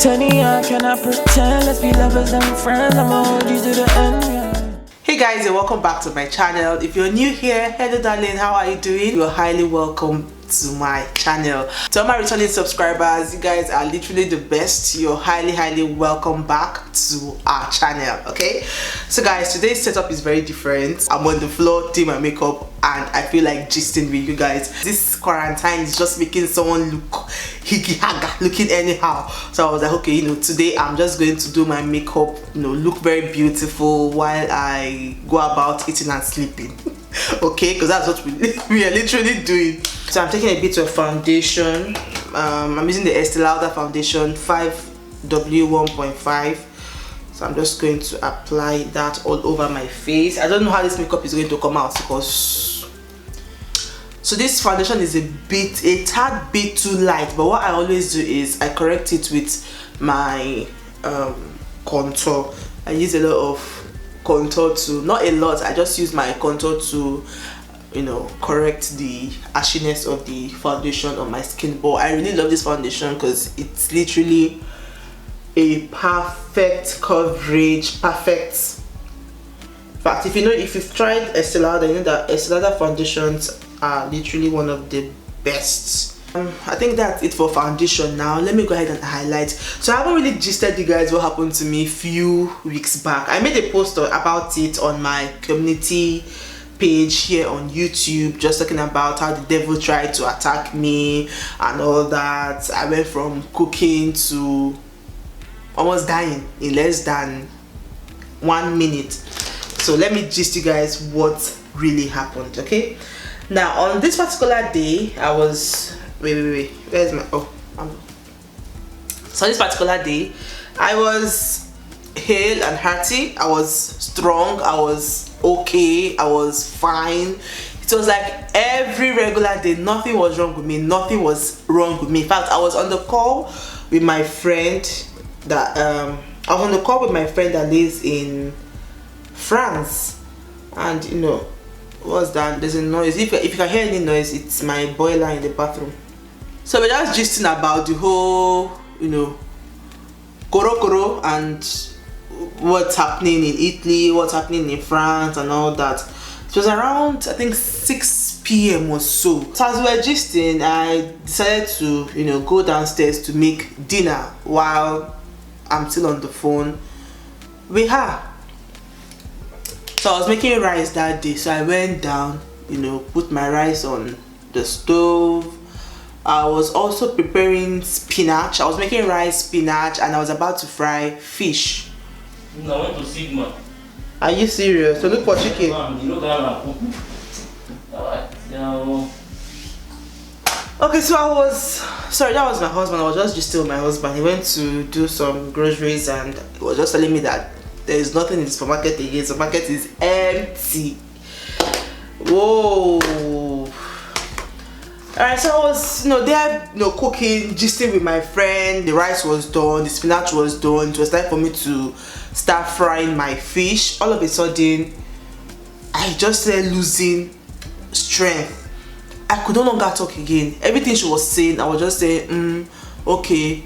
Tanya, can I pretend? Let's be lovers and friends. I'ma hold you to the end, yeah. Hey guys, and welcome back to my channel. If you're new here, hello darling, how are you doing? You're highly welcome to my channel. To all my returning subscribers, you guys are literally the best. You're highly welcome back to our channel. Okay, so guys, today's setup is very different. I'm on the floor doing my makeup and I feel like gisting with you guys. This quarantine is just making someone look higgy haga, looking anyhow. So I was like, okay, today I'm just going to do my makeup, look very beautiful while I go about eating and sleeping. Okay, because that's what we are literally doing. So I'm taking a bit of foundation. I'm using the Estee Lauder foundation 5W1.5. So I'm just going to apply that all over my face. I don't know how this makeup is going to come out because this foundation is a tad bit too light, but what I always do is I correct it with my contour. I use a lot of contour to, not a lot, I just use my contour to correct the ashiness of the foundation on my skin. But I really love this foundation because it's literally a perfect coverage, perfect. In fact, if you've tried Estee Lauder, you know that Estee Lauder foundations are literally one of the best. I think that's it for foundation. Now let me go ahead and highlight. So I haven't really gisted you guys what happened to me a few weeks back. I made a post about it on my community page here on YouTube, just talking about how the devil tried to attack me and all that. I went from cooking to almost dying in less than 1 minute. So let me gist you guys what really happened. Okay, now on this particular day I was where's my so this particular day I was hale and hearty. I was strong, I was okay, I was fine. It was like every regular day, nothing was wrong with me, nothing was wrong with me. In fact, I was on the call with my friend that that lives in France, and what's that? There's a noise. If you can hear any noise, it's my boiler in the bathroom. So we're just gisting about the whole koro and what's happening in Italy, what's happening in France and all that. It was around, I think, 6 p.m. or so. So as we were gisting, I decided to go downstairs to make dinner while I'm still on the phone with her. So I was making rice that day, so I went down, put my rice on the stove. I was also preparing spinach. I was making rice, spinach, and I was about to fry fish. I went to Sigma. Are you serious? So look for chicken. Okay, so that was my husband. I was just gisting with my husband. He went to do some groceries and he was just telling me that there is nothing in the supermarket again. The supermarket is empty. Whoa. Alright, so I was there cooking, gisting with my friend. The rice was done, the spinach was done. It was time for me to start frying my fish. All of a sudden I just started losing strength. I could no longer talk again. Everything she was saying, I was just saying okay,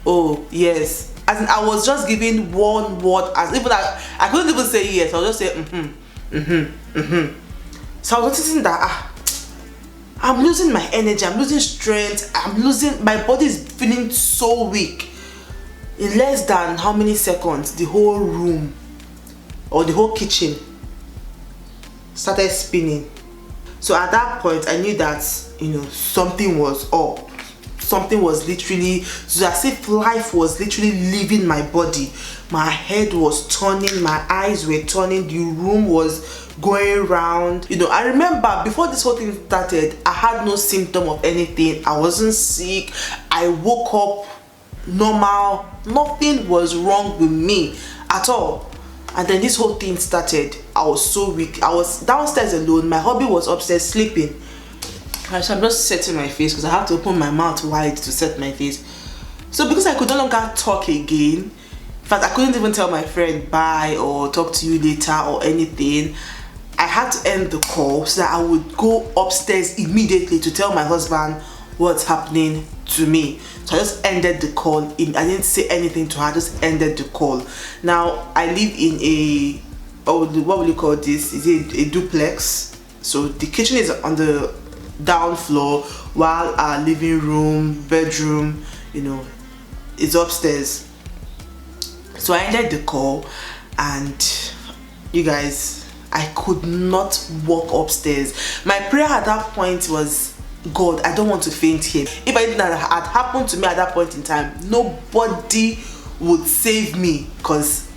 oh yes. As in, I was just giving one word, as even I couldn't even say yes. I was just saying So I was noticing that I'm losing my energy, I'm losing strength, my body is feeling so weak. In less than how many seconds, the whole room or the whole kitchen started spinning. So at that point I knew that something was up. Something was literally, so as if life was literally leaving my body. My head was turning, my eyes were turning, the room was going round. I remember before this whole thing started, I had no symptom of anything. I wasn't sick. I woke up normal. Nothing was wrong with me at all. And then this whole thing started. I was so weak. I was downstairs alone. My hubby was upstairs sleeping. So I'm just setting my face because I have to open my mouth wide to set my face. So because I could no longer talk again, in fact I couldn't even tell my friend bye or talk to you later or anything, I had to end the call so that I would go upstairs immediately to tell my husband what's happening to me. So I just ended the call. I didn't say anything to her, I just ended the call. Now I live in a, what will you call this? Is it a duplex? So the kitchen is on the down floor, while our living room, bedroom, is upstairs. So I ended the call, and you guys, I could not walk upstairs. My prayer at that point was, God, I don't want to faint here. If anything that had happened to me at that point in time, nobody would save me, because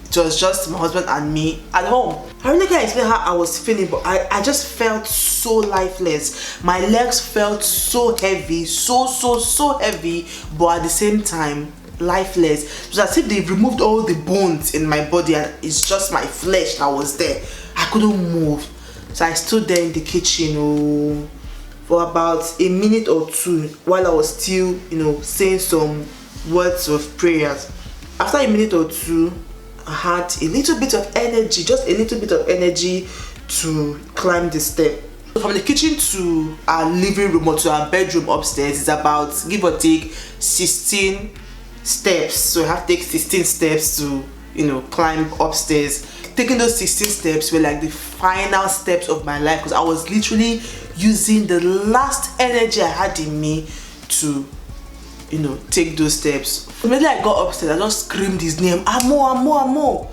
it was just my husband and me at home. I really can't explain how I was feeling, but I just felt so lifeless. My legs felt so heavy, so heavy, but at the same time lifeless. It was as if they removed all the bones in my body and it's just my flesh that was there. I couldn't move. So I stood there in the kitchen for about a minute or two while I was still saying some words of prayers. After a minute or two, I had a little bit of energy, just a little bit of energy to climb the step. From the kitchen to our living room or to our bedroom upstairs is about, give or take, 16 steps. So I have to take 16 steps to climb upstairs. Taking those 16 steps were like the final steps of my life, because I was literally using the last energy I had in me to take those steps. Immediately I got upstairs, I just screamed his name, Amo.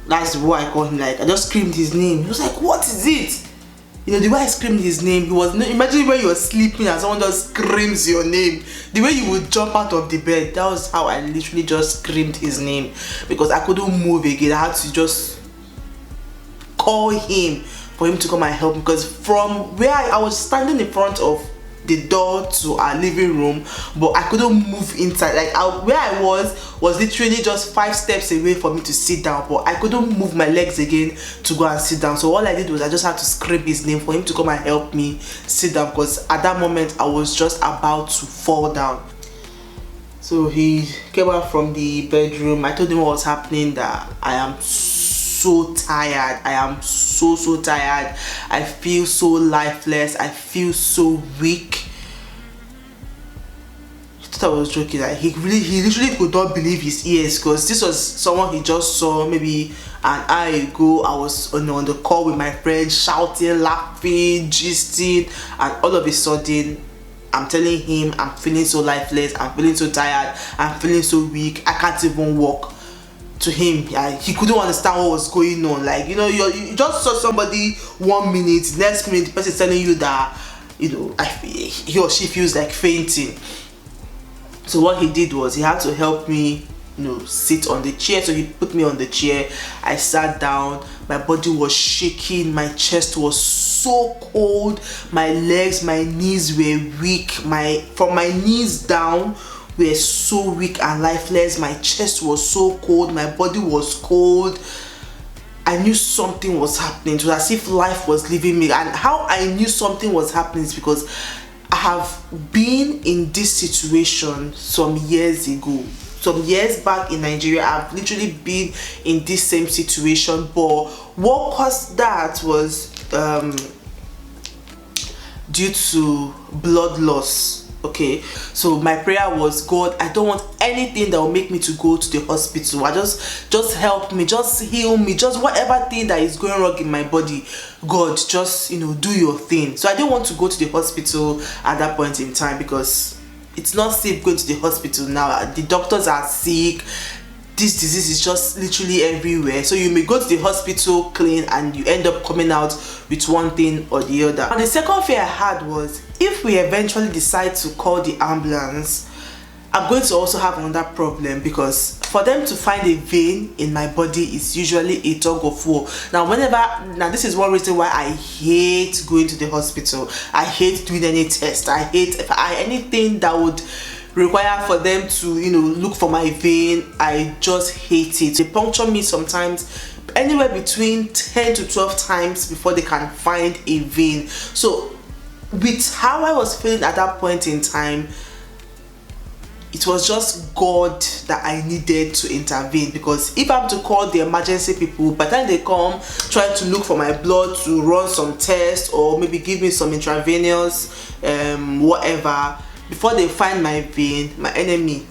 That's what I called him. Like, I just screamed his name. He was like, what is it? The way I screamed his name, he was, imagine when you're sleeping and someone just screams your name, the way you would jump out of the bed. That was how I literally just screamed his name, because I couldn't move again. I had to just call him for him to come and help me, because from where I was standing in front of the door to our living room, but I couldn't move inside. Like, where I was literally just 5 steps away for me to sit down, but I couldn't move my legs again to go and sit down. So all I did was I just had to scream his name for him to come and help me sit down, because at that moment I was just about to fall down. So he came out from the bedroom. I told him what was happening, that I am so tired. I am so tired. I feel so lifeless. I feel so weak. He thought I was joking. Like, he literally could not believe his ears, because this was someone he just saw maybe an hour ago. I was on the call with my friend, shouting, laughing, gisting, and all of a sudden I'm telling him I'm feeling so lifeless, I'm feeling so tired, I'm feeling so weak, I can't even walk. To him, he couldn't understand what was going on. Like, you just saw somebody 1 minute, next minute the person is telling you that he or she feels like fainting. So what he did was he had to help me sit on the chair. So he put me on the chair. I sat down. My body was shaking, my chest was so cold, my legs, my knees were weak, from my knees down were so weak and lifeless. My chest was so cold, my body was cold. I knew something was happening. It was as if life was leaving me. And how I knew something was happening is because I have been in this situation some years ago. Some years back in Nigeria, I've literally been in this same situation. But what caused that was due to blood loss. Okay, so my prayer was, God, I don't want anything that will make me to go to the hospital. I just help me, just heal me, just whatever thing that is going wrong in my body, God, just do your thing. So I didn't want to go to the hospital at that point in time, because it's not safe going to the hospital now. The doctors are sick. This disease is just literally everywhere. So you may go to the hospital clean and you end up coming out with one thing or the other. And the second fear I had was, if we eventually decide to call the ambulance, I'm going to also have another problem, because for them to find a vein in my body is usually a tug of war. Now this is one reason why I hate going to the hospital. I hate doing any test. I hate anything that would require for them to look for my vein. I just hate it. They puncture me sometimes anywhere between 10 to 12 times before they can find a vein. So with how I was feeling at that point in time, it was just God that I needed to intervene, because if I'm to call the emergency people, by the time they come trying to look for my blood to run some tests or maybe give me some intravenous whatever, before they find my vein, my enemy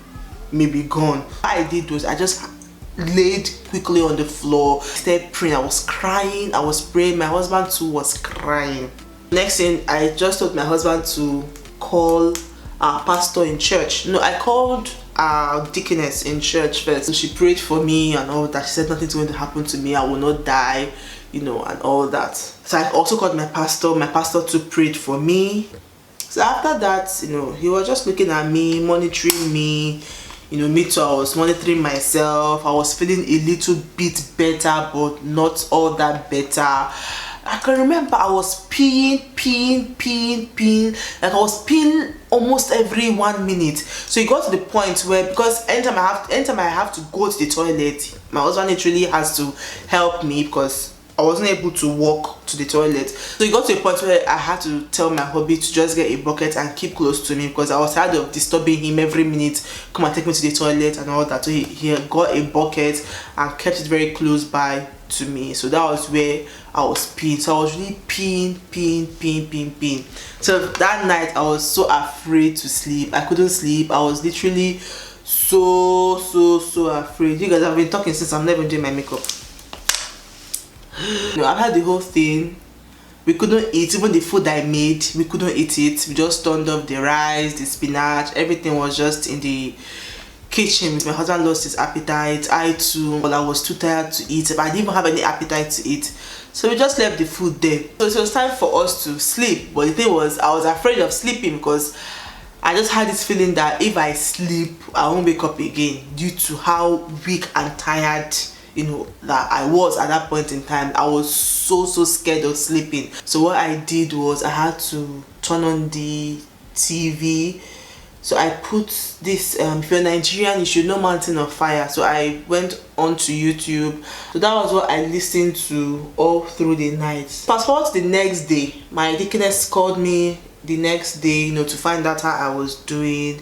may be gone. What I did was I just laid quickly on the floor, started praying. I was crying, I was praying. My husband too was crying. Next thing, I just told my husband to call our pastor in church. No, I called our deaconess in church first. So she prayed for me and all that. She said nothing's going to happen to me, I will not die, you know, and all that. So I also called my pastor. My pastor too prayed for me. So after that, you know, he was just looking at me, monitoring me. You know, me too, I was monitoring myself. I was feeling a little bit better, but not all that better. I can remember I was peeing. Like I was peeing almost every 1 minute. So it got to the point where, because anytime I have to go to the toilet, my husband literally has to help me because I wasn't able to walk to the toilet. So it got to a point where I had to tell my hubby to just get a bucket and keep close to me, because I was tired of disturbing him every minute, come and take me to the toilet and all that. So he got a bucket and kept it very close by to me. So that was where I was peeing. So I was really peeing. So that night I was so afraid to sleep. I couldn't sleep. I was literally so afraid. You guys have been talking since I'm never doing my makeup. You know, I've had the whole thing. We couldn't eat, even the food I made, we couldn't eat it. We just turned off the rice, the spinach, everything was just in the kitchen. My husband lost his appetite, I too, but I was too tired to eat, but I didn't even have any appetite to eat. So we just left the food there. So it was time for us to sleep, but the thing was, I was afraid of sleeping because I just had this feeling that if I sleep, I won't wake up again, due to how weak and tired, you know, that I was at that point in time. I was so scared of sleeping. So what I did was I had to turn on the TV. So I put this, if you're Nigerian, you should know Mountain of Fire. So I went onto YouTube. So that was what I listened to all through the night. Fast forward to the next day, my deaconess called me the next day, you know, to find out how I was doing.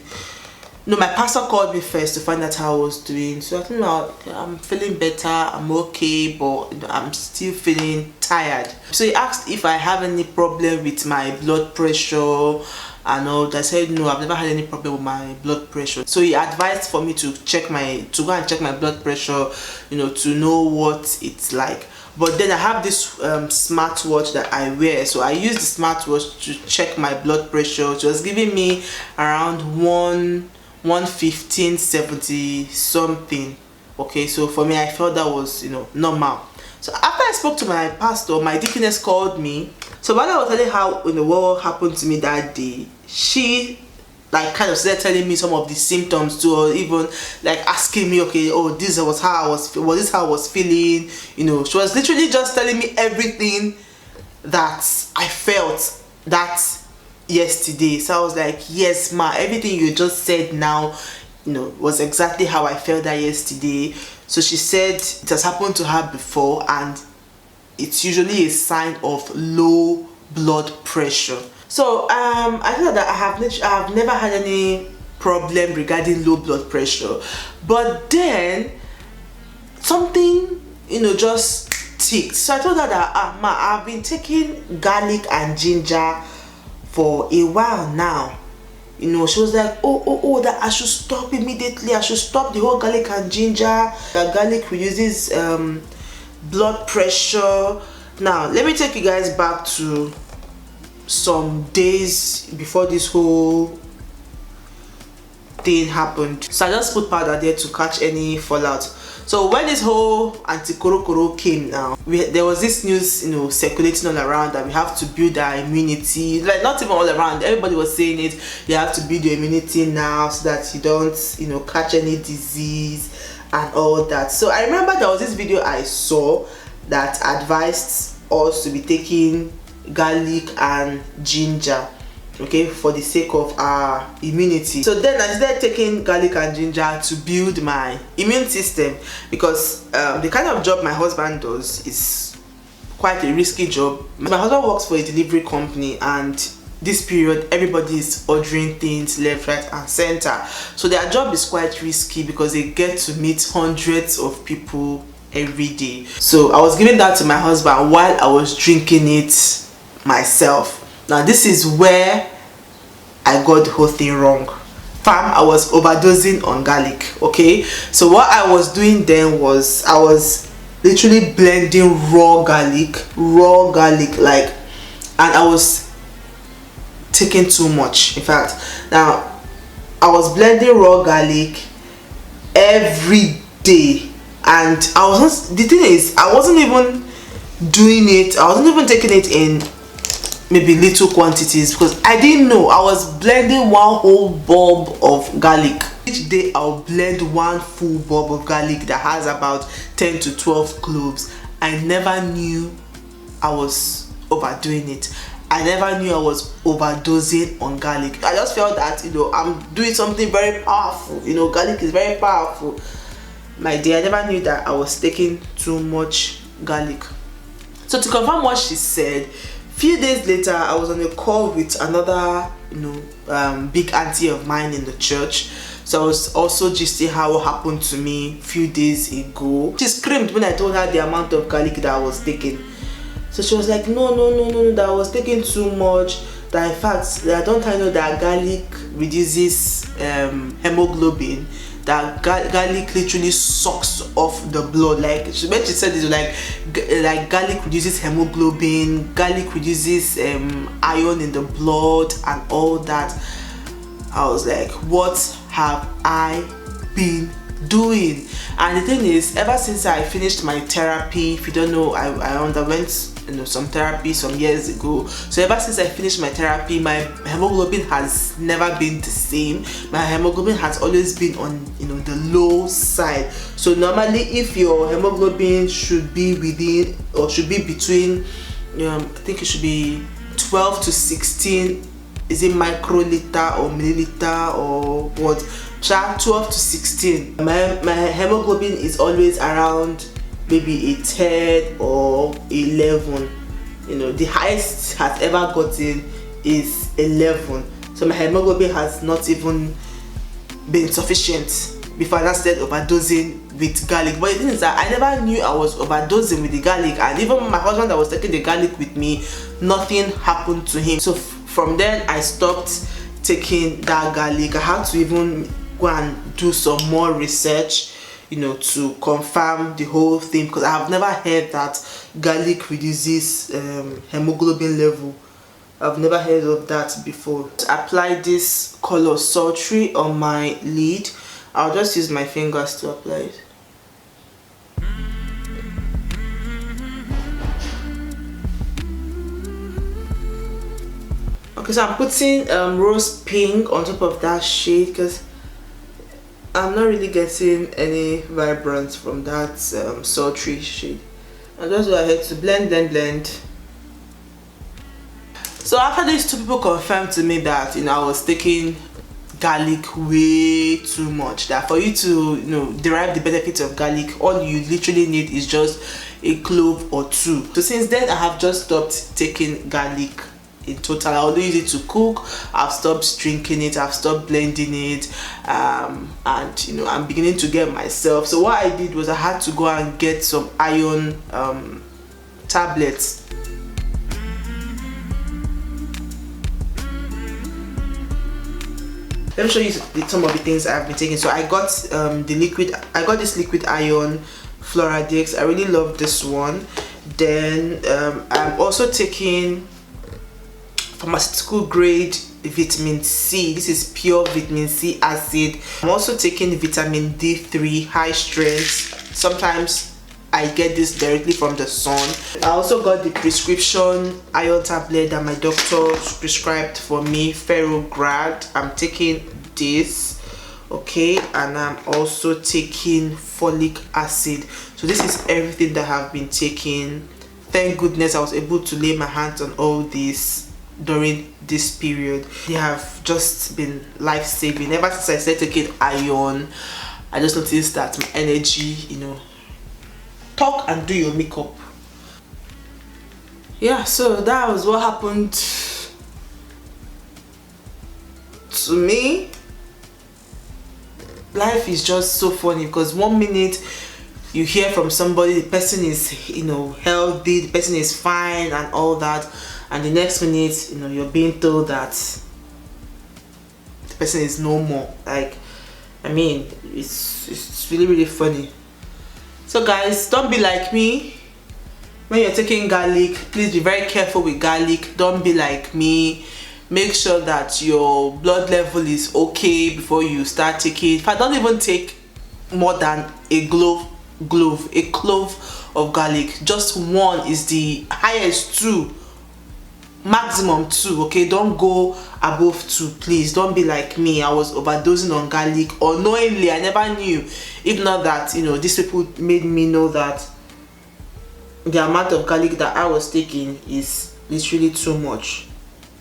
No, my pastor called me first to find out how I was doing. So I think I'm feeling better, I'm okay, but you know, I'm still feeling tired. So he asked if I have any problem with my blood pressure and all that. I said no, I've never had any problem with my blood pressure. So he advised for me to go and check my blood pressure, you know, to know what it's like. But then I have this smartwatch that I wear, so I use the smartwatch to check my blood pressure. It was giving me around 115, 70 something. Okay, so for me I felt that was, you know, normal. So after I spoke to my pastor, my deaconess called me. So while I was telling her, you know, what happened to me that day, she like kind of started telling me some of the symptoms too, or even like asking me, okay, oh, this was how I was feeling, you know. She was literally just telling me everything that I felt that yesterday. So I was like, yes ma, everything you just said now, you know, was exactly how I felt that yesterday. So she said it has happened to her before and it's usually a sign of low blood pressure. So I thought that I have never had any problem regarding low blood pressure, but then something, you know, just ticked. So I told her that ma, I've been taking garlic and ginger for a while now. You know, she was like, oh, that I should stop immediately. I should stop the whole garlic and ginger. The garlic reduces blood pressure. Now let me take you guys back to some days before this whole thing happened. So I just put powder there to catch any fallout. So when this whole anti-koro came now, there was this news, you know, circulating all around that we have to build our immunity. Like not even all around, everybody was saying it. You have to build your immunity now so that you don't, you know, catch any disease and all that. So I remember there was this video I saw that advised us to be taking garlic and ginger, okay, for the sake of our immunity. So then I started taking garlic and ginger to build my immune system, because the kind of job my husband does is quite a risky job. My husband works for a delivery company, and this period everybody is ordering things left, right and center, so their job is quite risky because they get to meet hundreds of people every day. So I was giving that to my husband while I was drinking it myself. Now this is where I got the whole thing wrong. Fam, I was overdosing on garlic. Okay, so what I was doing then was I was literally blending raw garlic, like, and I was taking too much. In fact, now I was blending raw garlic every day, and the thing is, I wasn't even doing it, I wasn't even taking it in maybe little quantities because I didn't know. I was blending one whole bulb of garlic. Each day I'll blend one full bulb of garlic that has about 10 to 12 cloves. I never knew I was overdoing it. I never knew I was overdosing on garlic. I just felt that, you know, I'm doing something very powerful. You know, garlic is very powerful. My dear, I never knew that I was taking too much garlic. So to confirm what she said, few days later I was on a call with another, you know, big auntie of mine in the church. So I was also gisting how what happened to me a few days ago. She screamed when I told her the amount of garlic that I was taking. So she was like, no, that I was taking too much, that in fact, don't I know that garlic reduces hemoglobin, that garlic literally sucks off the blood. Like when she said this, like garlic reduces hemoglobin, garlic reduces iron in the blood and all that. I was like, what have I been doing? And the thing is, ever since I finished my therapy, if you don't know, I underwent, you know, some therapy some years ago. So ever since I finished my therapy, my hemoglobin has never been the same. My hemoglobin has always been on, you know, the low side. So normally if your hemoglobin should be within, or should be between, I think it should be 12 to 16, is it microliter or milliliter or what? 12 to 16. My hemoglobin is always around maybe a 10 or 11. You know, the highest has ever gotten is 11. So my hemoglobin has not even been sufficient before I started overdosing with garlic. But the thing is that I never knew I was overdosing with the garlic, and even my husband that was taking the garlic with me, nothing happened to him. So from then I stopped taking that garlic. I had to even go and do some more research, you know, to confirm the whole thing, because I have never heard that garlic reduces hemoglobin level. I've never heard of that before. To apply this color sultry on my lid, I'll just use my fingers to apply it. Okay, so I'm putting rose pink on top of that shade because I'm not really getting any vibrance from that sultry shade. I'll just go ahead to blend. So after these two people confirmed to me that, you know, I was taking garlic way too much, that for you to, you know, derive the benefits of garlic, all you literally need is just a clove or two. So since then I have just stopped taking garlic in total. I only use it to cook. I've stopped drinking it, I've stopped blending it, and you know, I'm beginning to get myself. So what I did was I had to go and get some iron tablets. Let me show you some of the things I've been taking. So I got this liquid iron Floradix. I really love this one. Then I'm also taking pharmaceutical grade vitamin C. This is pure vitamin C acid. I'm also taking vitamin D3 high strength. Sometimes I get this directly from the sun. I also got the prescription iron tablet that my doctor prescribed for me, Ferrograd. I'm taking this, okay, and I'm also taking folic acid. So this is everything that I've been taking. Thank goodness I was able to lay my hands on all this during this period. They have just been life-saving. Ever since I started taking iron, I just noticed that my energy, you know, talk and do your makeup. Yeah, so that was what happened to me, life is just so funny, because 1 minute you hear from somebody the person is, you know, healthy, the person is fine and all that, and the next minute, you know, you're being told that the person is no more. Like, I mean, it's really funny. So guys, don't be like me. When you're taking garlic, please be very careful with garlic. Don't be like me. Make sure that your blood level is okay before you start taking. If I don't even take more than a clove of garlic, just 1 is the highest, 2, maximum 2. Okay, don't go above 2, please. Don't be like me. I was overdosing on garlic unknowingly. I never knew. If not that, you know, these people made me know that the amount of garlic that I was taking is literally too much.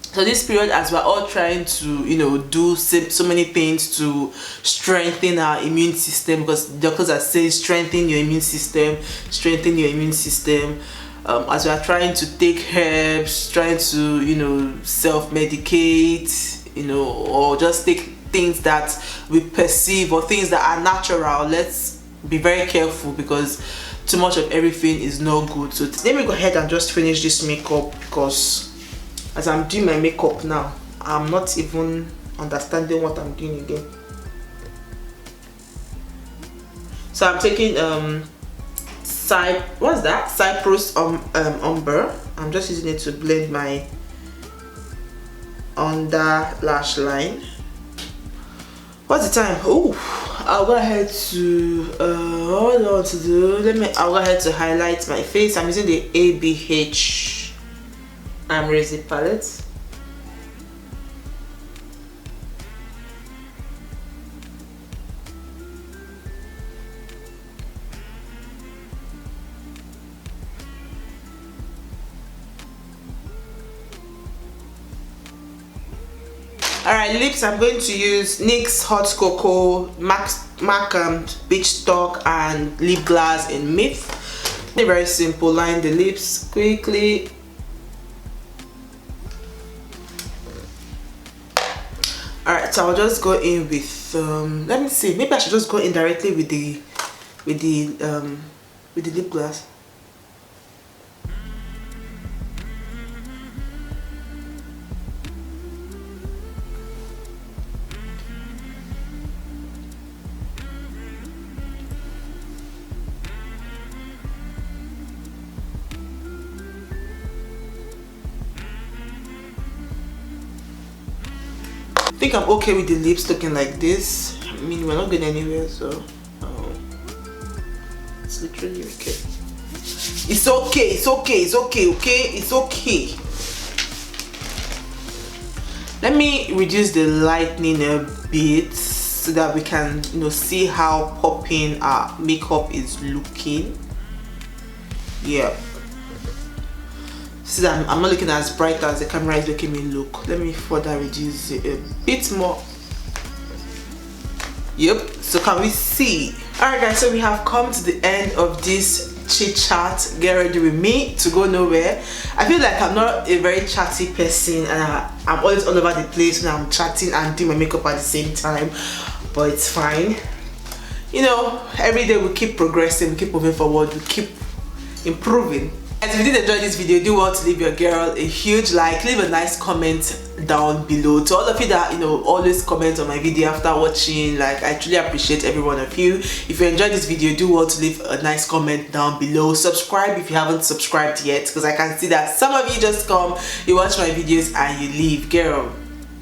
So this period, as we're all trying to, you know, do so many things to strengthen our immune system, because doctors are saying strengthen your immune system, strengthen your immune system. As we are trying to take herbs, trying to, you know, self-medicate, you know, or just take things that we perceive or things that are natural, let's be very careful, because too much of everything is no good. So let me go ahead and just finish this makeup, because as I'm doing my makeup now, I'm not even understanding what I'm doing again. So I'm taking what's that? Cyprus Umber. I'm just using it to blend my under lash line. What's the time? Oh, I'll go ahead to what do I want to do? I'll go ahead to highlight my face. I'm using the ABH Razor palette. Alright, lips, I'm going to use NYX Hot Cocoa, MAC Beach Talk, and lip gloss in Myth. Very simple. Line the lips quickly. Alright, so I'll just go in with let me see, maybe I should just go in directly with the lip gloss. I think I'm okay with the lips looking like this. I mean, we're not going anywhere, so it's literally okay. It's okay, it's okay, it's okay, okay? It's okay. Let me reduce the lightening a bit so that we can, you know, see how popping our makeup is looking. Yeah. See, I'm not looking as bright as the camera is making me look. Let me further reduce it a bit more. Yep, so can we see? Alright guys, so we have come to the end of this chit chat. Get ready with me to go nowhere. I feel like I'm not a very chatty person, and I'm always all over the place when I'm chatting and doing my makeup at the same time, but it's fine. You know, every day we keep progressing, we keep moving forward, we keep improving. If you did enjoy this video, do want to leave your girl a huge like, leave a nice comment down below. To all of you that, you know, always comment on my video after watching, like, I truly appreciate every one of you. If you enjoyed this video, do want to leave a nice comment down below. Subscribe if you haven't subscribed yet, because I can see that some of you just come, you watch my videos and you leave. Girl,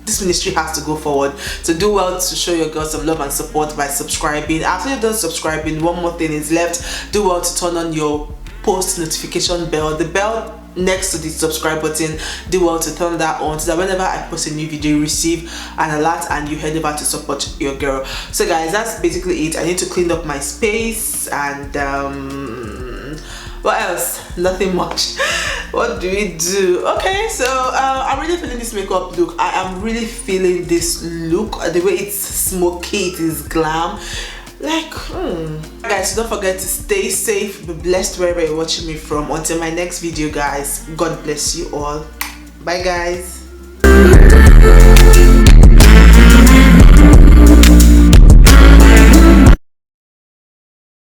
this ministry has to go forward, so do well to show your girl some love and support by subscribing. After you're done subscribing, one more thing is left. Do well to turn on your post notification bell, the bell next to the subscribe button. Do well to turn that on so that whenever I post a new video, you receive an alert and you head over to support your girl. So guys, that's basically it. I need to clean up my space, and what else? Nothing much. What do we do? Okay, so I'm really feeling this makeup look. I am really feeling this look, the way it's smoky, it is glam. Like, guys, don't forget to stay safe, be blessed wherever you're watching me from. Until my next video, guys, God bless you all. Bye guys.